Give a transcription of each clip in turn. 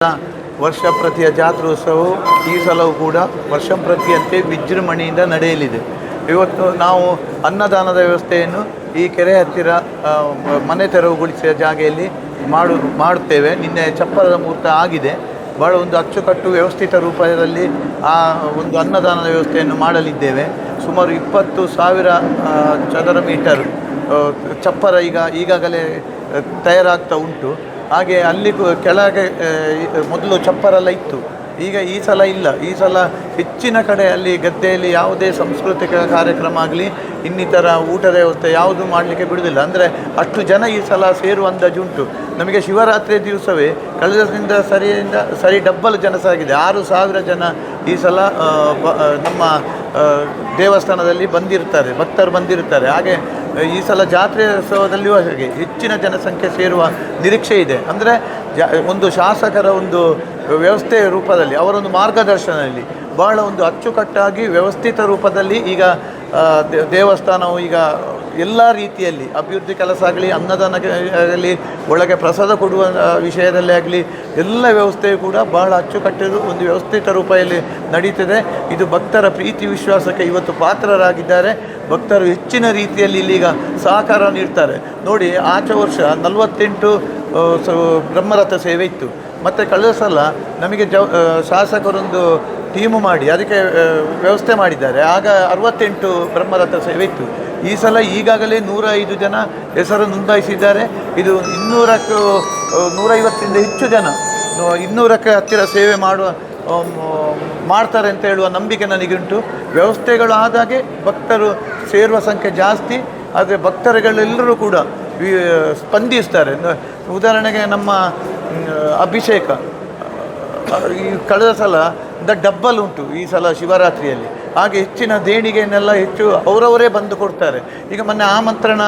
ವರ್ಷಪ್ರತಿಯ ಜಾತ್ರೋತ್ಸವವು ಈ ಸಲವೂ ಕೂಡ ವರ್ಷಪ್ರತಿಯಂತೆ ವಿಜೃಂಭಣೆಯಿಂದ ನಡೆಯಲಿದೆ. ಇವತ್ತು ನಾವು ಅನ್ನದಾನದ ವ್ಯವಸ್ಥೆಯನ್ನು ಈ ಕೆರೆ ಹತ್ತಿರ ಮನೆ ತೆರವುಗೊಳಿಸಿದ ಜಾಗೆಯಲ್ಲಿ ಮಾಡುತ್ತೇವೆ. ನಿನ್ನೆ ಚಪ್ಪರದ ಮುಹೂರ್ತ ಆಗಿದೆ. ಭಾಳ ಒಂದು ಅಚ್ಚುಕಟ್ಟು ವ್ಯವಸ್ಥಿತ ರೂಪದಲ್ಲಿ ಆ ಒಂದು ಅನ್ನದಾನದ ವ್ಯವಸ್ಥೆಯನ್ನು ಮಾಡಲಿದ್ದೇವೆ. ಸುಮಾರು 20,000 ಚದರ ಮೀಟರ್ ಚಪ್ಪರ ಈಗಾಗಲೇ ತಯಾರಾಗ್ತಾ ಉಂಟು. ಹಾಗೆ ಅಲ್ಲಿ ಕೆಳಗೆ ಮೊದಲು ಚಪ್ಪರೆಲ್ಲ ಇತ್ತು, ಈಗ ಈ ಸಲ ಇಲ್ಲ. ಈ ಸಲ ಹೆಚ್ಚಿನ ಕಡೆ ಅಲ್ಲಿ ಗದ್ದೆಯಲ್ಲಿ ಯಾವುದೇ ಸಾಂಸ್ಕೃತಿಕ ಕಾರ್ಯಕ್ರಮ ಆಗಲಿ ಇನ್ನಿತರ ಊಟದ ವ್ಯವಸ್ಥೆ ಯಾವುದೂ ಮಾಡಲಿಕ್ಕೆ ಬಿಡುವುದಿಲ್ಲ. ಅಂದರೆ ಅಷ್ಟು ಜನ ಈ ಸಲ ಸೇರುವ ಅಂದಾಜುಂಟು. ನಮಗೆ ಶಿವರಾತ್ರಿ ದಿವಸವೇ ಕಳೆದದಿಂದ ಸರಿ ಡಬ್ಬಲ್ ಜನ ಸಾಗಿದೆ. 6,000 ಜನ ಈ ಸಲ ನಮ್ಮ ದೇವಸ್ಥಾನದಲ್ಲಿ ಬಂದಿರ್ತಾರೆ, ಭಕ್ತರು ಬಂದಿರ್ತಾರೆ. ಹಾಗೆ ಈ ಸಲ ಜಾತ್ರೋತ್ಸವದಲ್ಲಿಯೂ ಹಾಗೆ ಹೆಚ್ಚಿನ ಜನಸಂಖ್ಯೆ ಸೇರುವ ನಿರೀಕ್ಷೆ ಇದೆ. ಅಂದರೆ ಒಂದು ಶಾಸಕರ ಒಂದು ವ್ಯವಸ್ಥೆಯ ರೂಪದಲ್ಲಿ, ಅವರೊಂದು ಮಾರ್ಗದರ್ಶನದಲ್ಲಿ ಭಾಳ ಒಂದು ಅಚ್ಚುಕಟ್ಟಾಗಿ ವ್ಯವಸ್ಥಿತ ರೂಪದಲ್ಲಿ ಈಗ ದೇವಸ್ಥಾನವು ಈಗ ಎಲ್ಲ ರೀತಿಯಲ್ಲಿ ಅಭಿವೃದ್ಧಿ ಕೆಲಸ ಆಗಲಿ, ಅನ್ನದಾನ ಆಗಲಿ, ಒಳಗೆ ಪ್ರಸಾದ ಕೊಡುವ ವಿಷಯದಲ್ಲೇ ಆಗಲಿ ಎಲ್ಲ ವ್ಯವಸ್ಥೆಯು ಕೂಡ ಬಹಳ ಅಚ್ಚುಕಟ್ಟಿದ್ದು ಒಂದು ವ್ಯವಸ್ಥಿತ ರೂಪದಲ್ಲಿ ನಡೀತಿದೆ. ಇದು ಭಕ್ತರ ಪ್ರೀತಿ ವಿಶ್ವಾಸಕ್ಕೆ ಇವತ್ತು ಪಾತ್ರರಾಗಿದ್ದಾರೆ. ಭಕ್ತರು ಹೆಚ್ಚಿನ ರೀತಿಯಲ್ಲಿ ಇಲ್ಲೀಗ ಸಹಕಾರ ನೀಡ್ತಾರೆ. ನೋಡಿ, ಆಚೆ ವರ್ಷ 48 ಬ್ರಹ್ಮರಥ ಸೇವೆ ಇತ್ತು. ಮತ್ತು ಕಳೆದ ಸಲ ನಮಗೆ ಶಾಸಕರೊಂದು ಟೀಮು ಮಾಡಿ ಅದಕ್ಕೆ ವ್ಯವಸ್ಥೆ ಮಾಡಿದ್ದಾರೆ. ಆಗ 68 ಬ್ರಹ್ಮರಥ ಸೇವೆ ಇತ್ತು. ಈ ಸಲ ಈಗಾಗಲೇ 105 ಜನ ಹೆಸರು ನೋಂದಾಯಿಸಿದ್ದಾರೆ. ಇದು 150ರಿಂದ ಹೆಚ್ಚು ಜನ 200ಕ್ಕೆ ಹತ್ತಿರ ಸೇವೆ ಮಾಡ್ತಾರೆ ಅಂತ ಹೇಳುವ ನಂಬಿಕೆ ನನಗುಂಟು. ವ್ಯವಸ್ಥೆಗಳು ಆದಾಗೆ ಭಕ್ತರು ಸೇರುವ ಸಂಖ್ಯೆ ಜಾಸ್ತಿ, ಆದರೆ ಭಕ್ತರುಗಳೆಲ್ಲರೂ ಕೂಡ ಸ್ಪಂದಿಸ್ತಾರೆ. ಉದಾಹರಣೆಗೆ ನಮ್ಮ ಅಭಿಷೇಕ ಈ ಕಳೆದ ಸಲ ಡಬ್ಬಲ್ ಉಂಟು ಈ ಸಲ ಶಿವರಾತ್ರಿಯಲ್ಲಿ. ಹಾಗೆ ಹೆಚ್ಚಿನ ದೇಣಿಗೆಯನ್ನೆಲ್ಲ ಹೆಚ್ಚು ಅವರವರೇ ಬಂದು ಕೊಡ್ತಾರೆ. ಈಗ ಮೊನ್ನೆ ಆಮಂತ್ರಣ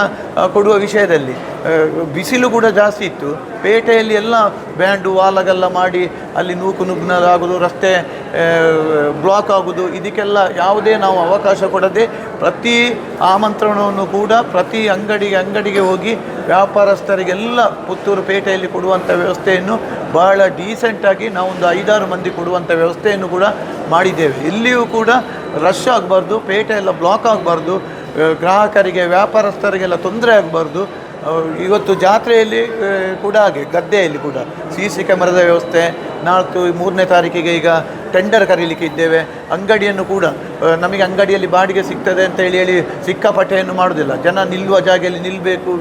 ಕೊಡುವ ವಿಷಯದಲ್ಲಿ ಬಿಸಿಲು ಕೂಡ ಜಾಸ್ತಿ ಇತ್ತು. ಪೇಟೆಯಲ್ಲಿ ಎಲ್ಲ ಬ್ಯಾಂಡು ವಾಲಗೆಲ್ಲ ಮಾಡಿ ಅಲ್ಲಿ ನುಗ್ನದಾಗೋದು, ರಸ್ತೆ ಬ್ಲಾಕ್ ಆಗೋದು, ಇದಕ್ಕೆಲ್ಲ ಯಾವುದೇ ನಾವು ಅವಕಾಶ ಕೊಡದೆ ಪ್ರತಿ ಆಮಂತ್ರಣವನ್ನು ಕೂಡ ಪ್ರತಿ ಅಂಗಡಿಗೆ ಹೋಗಿ ವ್ಯಾಪಾರಸ್ಥರಿಗೆಲ್ಲ ಪುತ್ತೂರು ಪೇಟೆಯಲ್ಲಿ ಕೊಡುವಂಥ ವ್ಯವಸ್ಥೆಯನ್ನು ಬಹಳ ಡೀಸೆಂಟಾಗಿ ನಾವೊಂದು 5-6 ಮಂದಿ ಕೊಡುವಂಥ ವ್ಯವಸ್ಥೆಯನ್ನು ಕೂಡ ಮಾಡಿದ್ದೇವೆ. ಇಲ್ಲಿಯೂ ಕೂಡ ರಶ್ ಆಗಬಾರ್ದು, ಪೇಟೆ ಎಲ್ಲ ಬ್ಲಾಕ್ ಆಗಬಾರ್ದು, ಗ್ರಾಹಕರಿಗೆ ವ್ಯಾಪಾರಸ್ಥರಿಗೆಲ್ಲ ತೊಂದರೆ ಆಗಬಾರ್ದು. ಇವತ್ತು ಜಾತ್ರೆಯಲ್ಲಿ ಕೂಡ ಹಾಗೆ ಗದ್ದೆಯಲ್ಲಿ ಕೂಡ CC ಕ್ಯಾಮರಾದ ವ್ಯವಸ್ಥೆ. 3ನೇ ತಾರೀಕಿಗೆ ಈಗ ಟೆಂಡರ್ ಕರೀಲಿಕ್ಕೆ ಇದ್ದೇವೆ. ಅಂಗಡಿಯನ್ನು ಕೂಡ ನಮಗೆ ಅಂಗಡಿಯಲ್ಲಿ ಬಾಡಿಗೆ ಸಿಗ್ತದೆ ಅಂತ ಹೇಳಿ ಸಿಕ್ಕಾಪಟ್ಟೆಯನ್ನು ಮಾಡೋದಿಲ್ಲ. ಜನ ನಿಲ್ಲುವ ಜಾಗೆಯಲ್ಲಿ ನಿಲ್ಲಬೇಕು.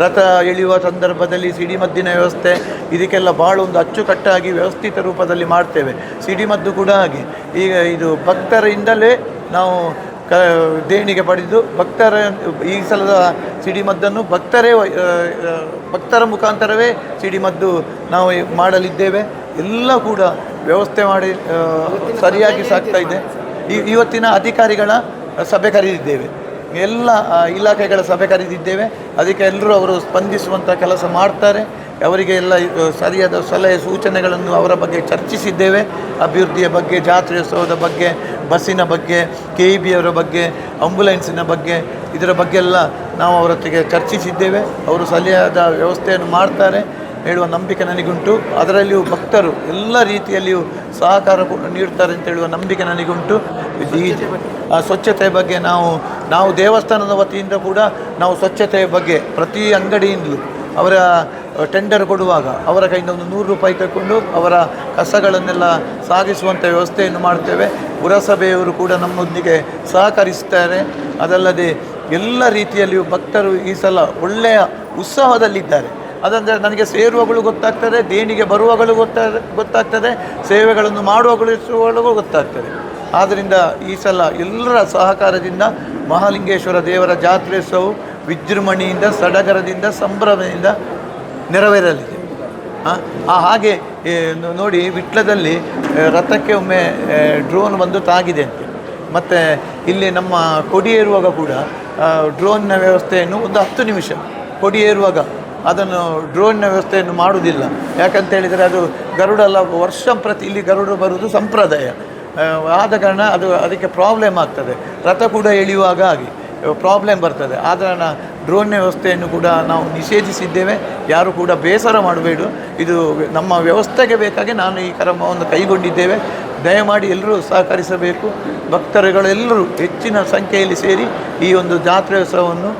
ರಥ ಎಳೆಯುವ ಸಂದರ್ಭದಲ್ಲಿ ಸಿಡಿಮದ್ದಿನ ವ್ಯವಸ್ಥೆ, ಇದಕ್ಕೆಲ್ಲ ಭಾಳ ಒಂದು ಅಚ್ಚುಕಟ್ಟಾಗಿ ವ್ಯವಸ್ಥಿತ ರೂಪದಲ್ಲಿ ಮಾಡ್ತೇವೆ. ಸಿಡಿಮದ್ದು ಕೂಡ ಹಾಗೆ ಈಗ ಇದು ಭಕ್ತರಿಂದಲೇ ನಾವು ದೇಣಿಗೆ ಪಡೆದು ಭಕ್ತರ ಈ ಸಲದ ಸಿಡಿಮದ್ದನ್ನು ಭಕ್ತರ ಮುಖಾಂತರವೇ ಸಿಡಿಮದ್ದು ನಾವು ಮಾಡಲಿದ್ದೇವೆ. ಎಲ್ಲ ಕೂಡ ವ್ಯವಸ್ಥೆ ಮಾಡಿ ಸರಿಯಾಗಿ ಸಾಗ್ತಾ ಇದೆ. ಇವತ್ತಿನ ಅಧಿಕಾರಿಗಳ ಸಭೆ ಕರೆದಿದ್ದೇವೆ, ಎಲ್ಲ ಇಲಾಖೆಗಳ ಸಭೆ ಕರೆದಿದ್ದೇವೆ. ಅದಕ್ಕೆ ಎಲ್ಲರೂ ಅವರು ಸ್ಪಂದಿಸುವಂಥ ಕೆಲಸ ಮಾಡ್ತಾರೆ. ಅವರಿಗೆ ಎಲ್ಲ ಸರಿಯಾದ ಸಲಹೆ ಸೂಚನೆಗಳನ್ನು ಅವರ ಬಗ್ಗೆ ಚರ್ಚಿಸಿದ್ದೇವೆ. ಅಭಿವೃದ್ಧಿಯ ಬಗ್ಗೆ, ಜಾತ್ರೋತ್ಸವದ ಬಗ್ಗೆ, ಬಸ್ಸಿನ ಬಗ್ಗೆ, KEB ಅವರ ಬಗ್ಗೆ, ಆಂಬ್ಯುಲೆನ್ಸಿನ ಬಗ್ಗೆ, ಇದರ ಬಗ್ಗೆ ಎಲ್ಲ ನಾವು ಅವರೊತ್ತಿಗೆ ಚರ್ಚಿಸಿದ್ದೇವೆ. ಅವರು ಸರಿಯಾದ ವ್ಯವಸ್ಥೆಯನ್ನು ಮಾಡ್ತಾರೆ ಹೇಳುವ ನಂಬಿಕೆ ನನಗುಂಟು. ಅದರಲ್ಲಿಯೂ ಭಕ್ತರು ಎಲ್ಲ ರೀತಿಯಲ್ಲಿಯೂ ಸಹಕಾರ ನೀಡ್ತಾರೆ ಅಂತ ಹೇಳುವ ನಂಬಿಕೆ ನನಗುಂಟು. ಈ ಸ್ವಚ್ಛತೆಯ ಬಗ್ಗೆ ನಾವು ದೇವಸ್ಥಾನದ ವತಿಯಿಂದ ಕೂಡ ನಾವು ಸ್ವಚ್ಛತೆಯ ಬಗ್ಗೆ ಪ್ರತಿ ಅಂಗಡಿಯಿಂದಲೂ ಅವರ ಟೆಂಡರ್ ಕೊಡುವಾಗ ಅವರ ಕೈಯಿಂದ ಒಂದು 100 ರೂಪಾಯಿ ತಗೊಂಡು ಅವರ ಕಸಗಳನ್ನೆಲ್ಲ ಸಾಗಿಸುವಂಥ ವ್ಯವಸ್ಥೆಯನ್ನು ಮಾಡ್ತೇವೆ. ಪುರಸಭೆಯವರು ಕೂಡ ನಮ್ಮೊಂದಿಗೆ ಸಹಕರಿಸ್ತಾರೆ. ಅದಲ್ಲದೆ ಎಲ್ಲ ರೀತಿಯಲ್ಲಿಯೂ ಭಕ್ತರು ಈ ಸಲ ಒಳ್ಳೆಯ ಉತ್ಸಾಹದಲ್ಲಿದ್ದಾರೆ. ಅದಂದರೆ ನನಗೆ ಸೇರುವಗಳು ಗೊತ್ತಾಗ್ತದೆ, ದೇಣಿಗೆ ಬರುವಗಳು ಗೊತ್ತಾಗ್ತದೆ, ಸೇವೆಗಳನ್ನು ಮಾಡುವಗಳು ಗೊತ್ತಾಗ್ತದೆ. ಆದ್ದರಿಂದ ಈ ಸಲ ಎಲ್ಲರ ಸಹಕಾರದಿಂದ ಮಹಾಲಿಂಗೇಶ್ವರ ದೇವರ ಜಾತ್ರೋತ್ಸವವು ವಿಜೃಂಭಣೆಯಿಂದ, ಸಡಗರದಿಂದ, ಸಂಭ್ರಮದಿಂದ ನೆರವೇರಲಿದೆ. ಹಾಗೆ ನೋಡಿ, ವಿಟ್ಲದಲ್ಲಿ ರಥಕ್ಕೆ ಒಮ್ಮೆ ಡ್ರೋನ್ ಬಂದು ತಾಗಿದೆ ಅಂತೆ. ಮತ್ತು ಇಲ್ಲಿ ನಮ್ಮ ಕೊಡಿ ಏರುವಾಗ ಕೂಡ ಡ್ರೋನ್ನ ವ್ಯವಸ್ಥೆಯನ್ನು ಒಂದು 10 ನಿಮಿಷ ಕೊಡಿ ಏರುವಾಗ ಅದನ್ನು ಡ್ರೋನ್ನ ವ್ಯವಸ್ಥೆಯನ್ನು ಮಾಡುವುದಿಲ್ಲ. ಯಾಕಂತ ಹೇಳಿದರೆ ಅದು ಗರುಡಲ್ಲ, ಪ್ರತಿ ಇಲ್ಲಿ ಗರುಡ ಬರುವುದು ಸಂಪ್ರದಾಯ ಆದ ಕಾರಣ ಅದಕ್ಕೆ ಪ್ರಾಬ್ಲಮ್ ಆಗ್ತದೆ. ರಥ ಕೂಡ ಎಳೆಯುವಾಗ ಆಗಿ ಪ್ರಾಬ್ಲಮ್ ಬರ್ತದೆ. ಆದ ಕಾರಣ ಡ್ರೋನ್ ವ್ಯವಸ್ಥೆಯನ್ನು ಕೂಡ ನಾವು ನಿಷೇಧಿಸಿದ್ದೇವೆ. ಯಾರು ಕೂಡ ಬೇಸರ ಮಾಡಬೇಡ, ಇದು ನಮ್ಮ ವ್ಯವಸ್ಥೆಗೆ ಬೇಕಾಗಿ ನಾನು ಈ ಕ್ರಮವನ್ನು ಕೈಗೊಂಡಿದ್ದೇವೆ. ದಯಮಾಡಿ ಎಲ್ಲರೂ ಸಹಕರಿಸಬೇಕು. ಭಕ್ತರುಗಳೆಲ್ಲರೂ ಹೆಚ್ಚಿನ ಸಂಖ್ಯೆಯಲ್ಲಿ ಸೇರಿ ಈ ಒಂದು ಜಾತ್ರೋತ್ಸವವನ್ನು